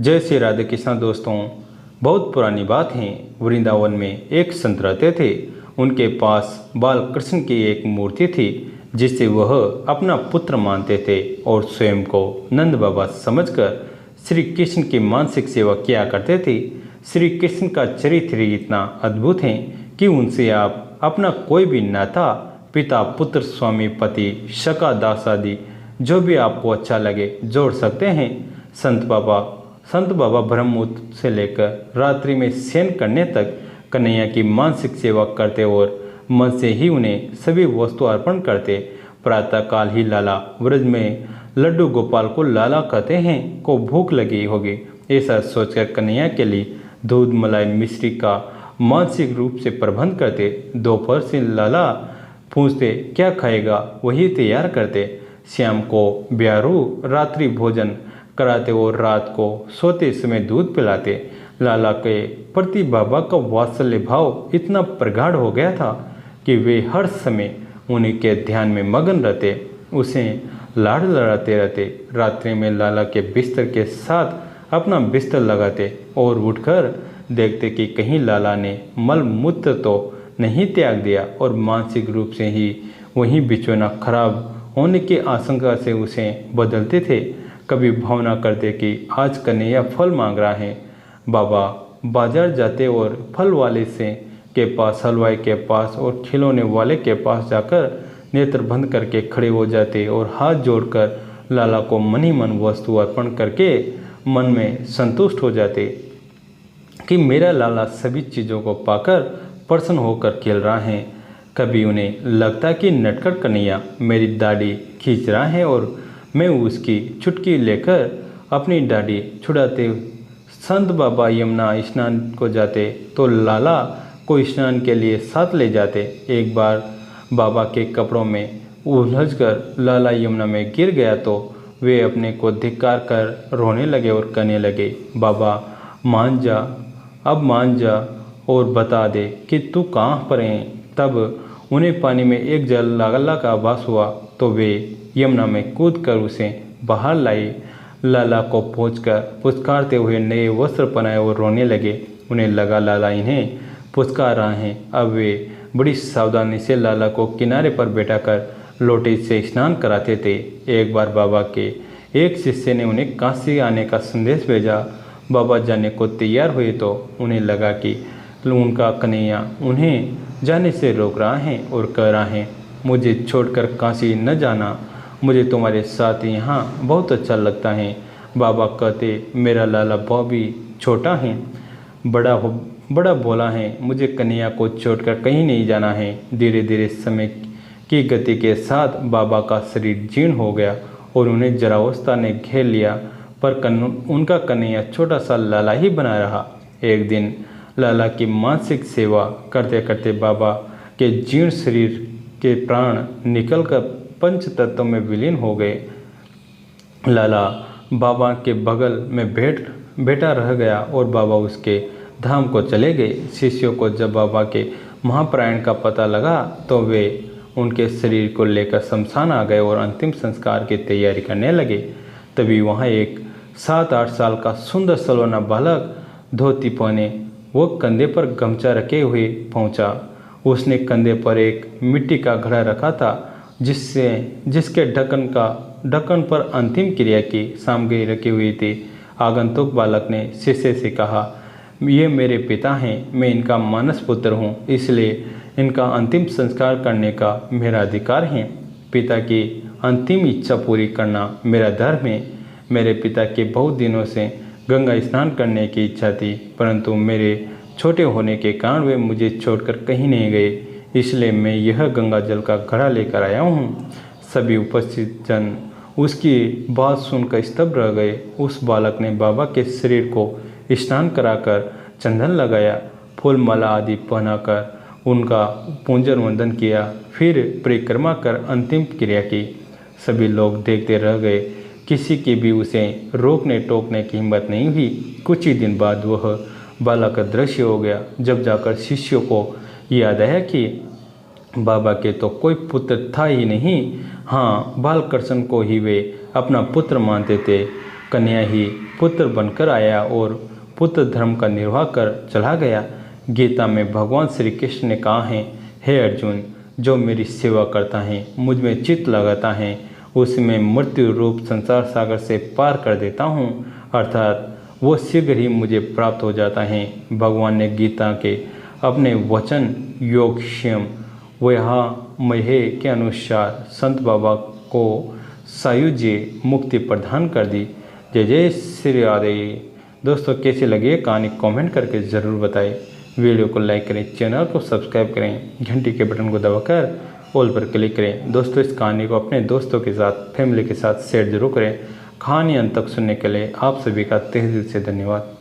जय श्री राधे कृष्ण दोस्तों। बहुत पुरानी बात है। वृंदावन में एक संत रहते थे। उनके पास बाल कृष्ण की एक मूर्ति थी जिसे वह अपना पुत्र मानते थे और स्वयं को नंद बाबा समझकर श्री कृष्ण की मानसिक सेवा किया करते थे। श्री कृष्ण का चरित्र इतना अद्भुत है कि उनसे आप अपना कोई भी नाता, पिता पुत्र स्वामी पति सका दास आदि जो भी आपको अच्छा लगे जोड़ सकते हैं। संत बाबा ब्रह्ममुहूर्त से लेकर रात्रि में शयन करने तक कन्हैया की मानसिक सेवा करते और मन से ही उन्हें सभी वस्तु अर्पण करते। प्रातः काल ही लाला व्रज में लड्डू गोपाल को लाला कहते हैं को भूख लगी होगी, ऐसा सोचकर कन्हैया के लिए दूध मलाई मिश्री का मानसिक रूप से प्रबंध करते। दोपहर से लाला पूछते क्या खाएगा, वही तैयार करते। शाम को ब्यारू रात्रि भोजन कराते और रात को सोते समय दूध पिलाते। लाला के प्रति बाबा का वात्सल्य भाव इतना प्रगाढ़ हो गया था कि वे हर समय उन्हीं के ध्यान में मगन रहते, उसे लाड लड़ाते रहते। रात्रि में लाला के बिस्तर के साथ अपना बिस्तर लगाते और उठकर देखते कि कहीं लाला ने मल मूत्र तो नहीं त्याग दिया और मानसिक रूप से ही वहीं बिछौना खराब होने की आशंका से उसे बदलते थे। कभी भावना करते कि आज कन्हैया फल मांग रहा है। बाबा बाजार जाते और फल वाले से के पास, हलवाई के पास और खिलौने वाले के पास जाकर नेत्र बंद करके खड़े हो जाते और हाथ जोड़कर लाला को मन ही मन वस्तु अर्पण करके मन में संतुष्ट हो जाते कि मेरा लाला सभी चीज़ों को पाकर प्रसन्न होकर खेल रहा है। कभी उन्हें लगता कि नटखट कन्हैया मेरी दाढ़ी खींच रहा है और मैं उसकी चुटकी लेकर अपनी दाढ़ी छुड़ाते। संत बाबा यमुना स्नान को जाते तो लाला को स्नान के लिए साथ ले जाते। एक बार बाबा के कपड़ों में उलझकर लाला यमुना में गिर गया तो वे अपने को धिक्कार कर रोने लगे और कहने लगे, बाबा मान जा, अब मान जा और बता दे कि तू कहाँ पर है। तब उन्हें पानी में एक जल लाला का आभास हुआ तो वे यमुना में कूदकर उसे बाहर लाई। लाला को पहुंचकर पुचकारते हुए नए वस्त्र पहनाए और रोने लगे। उन्हें लगा लाला इन्हें पुचकार रहा है। अब वे बड़ी सावधानी से लाला को किनारे पर बैठाकर लोटे से स्नान कराते थे। एक बार बाबा के एक शिष्य ने उन्हें काशी आने का संदेश भेजा। बाबा जाने को तैयार हुए तो उन्हें लगा कि उनका कन्हैया उन्हें जाने से रोक रहा है और कह रहा है, मुझे छोड़कर काशी न जाना, मुझे तुम्हारे साथ यहाँ बहुत अच्छा लगता है। बाबा कहते मेरा लाला बहुत भी छोटा है, बड़ा भोला है, मुझे कन्हैया को छोड़कर कहीं नहीं जाना है। धीरे धीरे समय की गति के साथ बाबा का शरीर जीर्ण हो गया और उन्हें जरावस्था ने घेर लिया, पर उनका कन्हैया छोटा सा लाला ही बना रहा। एक दिन लाला की मानसिक सेवा करते करते बाबा के जीर्ण शरीर के प्राण निकलकर पंच तत्वों में विलीन हो गए। लाला बाबा के बगल में बैठा रह गया और बाबा उसके धाम को चले गए। शिष्यों को जब बाबा के महाप्रयाण का पता लगा तो वे उनके शरीर को लेकर शमशान आ गए और अंतिम संस्कार की तैयारी करने लगे। तभी वहाँ एक 7-8 साल का सुंदर सलोना बालक धोती पहने वो कंधे पर गमछा रखे हुए पहुँचा। उसने कंधे पर एक मिट्टी का घड़ा रखा था जिसके ढक्कन पर अंतिम क्रिया की सामग्री रखी हुई थी। आगंतुक बालक ने शिष्य से कहा, ये मेरे पिता हैं, मैं इनका मानस पुत्र हूँ, इसलिए इनका अंतिम संस्कार करने का मेरा अधिकार है। पिता की अंतिम इच्छा पूरी करना मेरा धर्म है। मेरे पिता के बहुत दिनों से गंगा स्नान करने की इच्छा थी, परंतु मेरे छोटे होने के कारण वे मुझे छोड़कर कहीं नहीं गए, इसलिए मैं यह गंगा जल का घड़ा लेकर आया हूँ। सभी उपस्थित जन उसकी बात सुनकर स्तब्ध रह गए। उस बालक ने बाबा के शरीर को स्नान कराकर चंदन लगाया, फूल माला आदि पहनाकर उनका पूजन वंदन किया, फिर परिक्रमा कर अंतिम क्रिया की। सभी लोग देखते रह गए, किसी की भी उसे रोकने टोकने की हिम्मत नहीं हुई। कुछ ही दिन बाद वह बालक अदृश्य हो गया। जब जाकर शिष्यों को याद आया कि बाबा के तो कोई पुत्र था ही नहीं, हाँ बालकृष्ण को ही वे अपना पुत्र मानते थे, कन्हैया ही पुत्र बनकर आया और पुत्र धर्म का निर्वाह कर चला गया। गीता में भगवान श्री कृष्ण ने कहा है, हे अर्जुन, जो मेरी सेवा करता है, मुझ में चित्त लगाता है, उसे मैं मृत्यु रूप संसार सागर से पार कर देता हूँ, अर्थात वो शीघ्र ही मुझे प्राप्त हो जाता है। भगवान ने गीता के अपने वचन योग क्षम वहामहे के अनुसार संत बाबा को सायुज्य मुक्ति प्रदान कर दी। जय जय श्री राधे। दोस्तों, कैसी लगी है कहानी कमेंट करके ज़रूर बताएं। वीडियो को लाइक करें, चैनल को सब्सक्राइब करें, घंटी के बटन को दबाकर ऑल पर क्लिक करें। दोस्तों, इस कहानी को अपने दोस्तों के साथ, फैमिली के साथ शेयर जरूर करें। कहानी अंत तक सुनने के लिए आप सभी का तहे दिल से धन्यवाद।